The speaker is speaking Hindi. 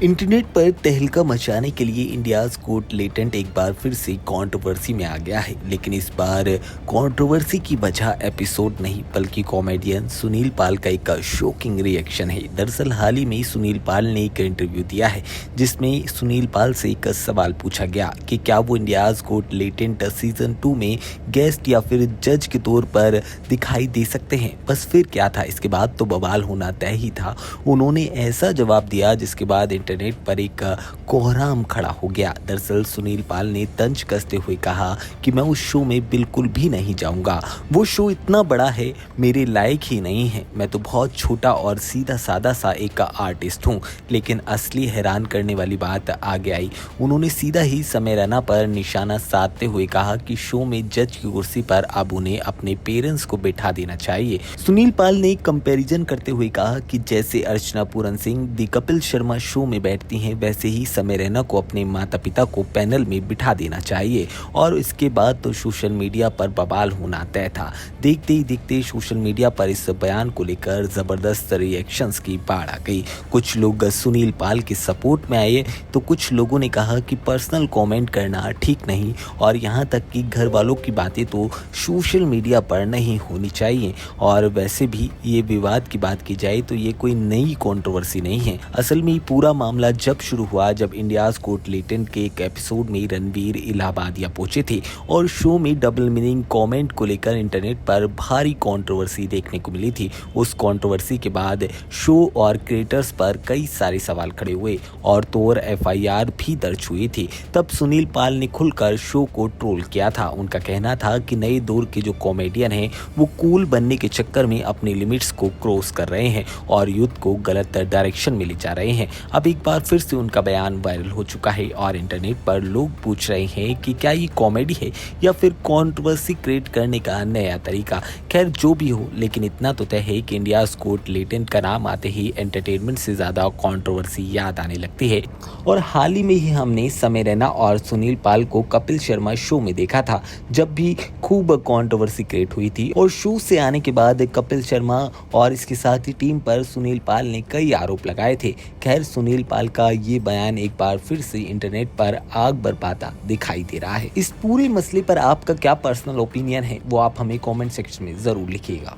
इंटरनेट पर तहलका मचाने के लिए इंडियाज गोट लेटेंट एक बार फिर से कंट्रोवर्सी में आ गया है। लेकिन इस बार कंट्रोवर्सी की वजह एपिसोड नहीं बल्कि कॉमेडियन सुनील पाल का एक शॉकिंग रिएक्शन है। दरअसल हाल ही में सुनील पाल ने एक इंटरव्यू दिया है जिसमें सुनील पाल से एक सवाल पूछा गया कि क्या वो इंडियाज गोट लेटेंट सीजन 2 में गेस्ट या फिर जज के तौर पर दिखाई दे सकते हैं। बस फिर क्या था, इसके बाद तो बवाल होना तय ही था। उन्होंने ऐसा जवाब दिया जिसके बाद इंटरनेट पर एक कोहराम खड़ा हो गया। दरअसल सुनील पाल ने तंज कसते हुए कहा कि मैं उस शो में बिल्कुल भी नहीं जाऊंगा। वो शो इतना बड़ा है, मेरे लायक ही नहीं है। मैं तो बहुत छोटा और सीधा सादा सा एक आर्टिस्ट हूँ। लेकिन असली हैरान करने वाली बात आगे आई। उन्होंने सीधा ही समय रैना पर निशाना साधते हुए कहा कि शो में जज की कुर्सी पर अब उन्हें अपने पेरेंट्स को बैठा देना चाहिए। सुनील पाल ने कंपैरिजन करते हुए कहा कि जैसे अर्चना पूरन सिंह दी कपिल शर्मा शो में बैठती हैं, वैसे ही समय रैना को अपने माता पिता को पैनल में बिठा देना चाहिए। और इसके बाद तो सोशल मीडिया पर बवाल होना तय था। देखते ही देखते सोशल मीडिया पर इस बयान को लेकर जबरदस्त रिएक्शंस की बाढ़ आ गई। कुछ लोग सुनील पाल के सपोर्ट में आए तो कुछ लोगों ने कहा कि पर्सनल कमेंट करना ठीक नहीं और यहाँ तक कि घर वालों की बातें तो सोशल मीडिया पर नहीं होनी चाहिए। और वैसे भी ये विवाद की बात की जाए तो ये कोई नई कंट्रोवर्सी नहीं है। असल में पूरा मामला जब शुरू हुआ जब इंडियाज गोट लेटेंट के एक एपिसोड में रणवीर इलाहाबादिया पहुंचे थे और शो में डबल मीनिंग कमेंट को लेकर इंटरनेट पर भारी कंट्रोवर्सी देखने को मिली थी। उस कंट्रोवर्सी के बाद शो और क्रिएटर्स पर कई सारे सवाल खड़े हुए और तो और एफआईआर भी दर्ज हुई थी। तब सुनील पाल ने खुलकर शो को ट्रोल किया था। उनका कहना था कि नए दौर के जो कॉमेडियन हैं वो कूल बनने के चक्कर में अपनी लिमिट्स को क्रॉस कर रहे हैं और युद्ध को गलत डायरेक्शन में ले जा रहे हैं। अब एक बार फिर से उनका बयान वायरल हो चुका है और इंटरनेट पर लोग पूछ रहे हैं कि क्या ये कॉमेडी है या फिर कंट्रोवर्सी क्रिएट करने का नया तरीका। खैर जो भी हो, लेकिन इतना तो तय है कि इंडियाज गोट लेटेंट का नाम आते ही एंटरटेनमेंट से ज्यादा कंट्रोवर्सी याद आने लगती है। और हाल ही में ही हमने समय रैना और सुनील पाल को कपिल शर्मा शो में देखा था, जब भी खूब कंट्रोवर्सी क्रिएट हुई थी। और शो से आने के बाद कपिल शर्मा और इसके साथ ही टीम पर सुनील पाल ने कई आरोप लगाए थे। खैर सुनील पाल का ये बयान एक बार फिर से इंटरनेट पर आग बरपाता दिखाई दे रहा है। इस पूरे मसले पर आपका क्या पर्सनल ओपिनियन है वो आप हमें कमेंट सेक्शन में जरूर लिखिएगा।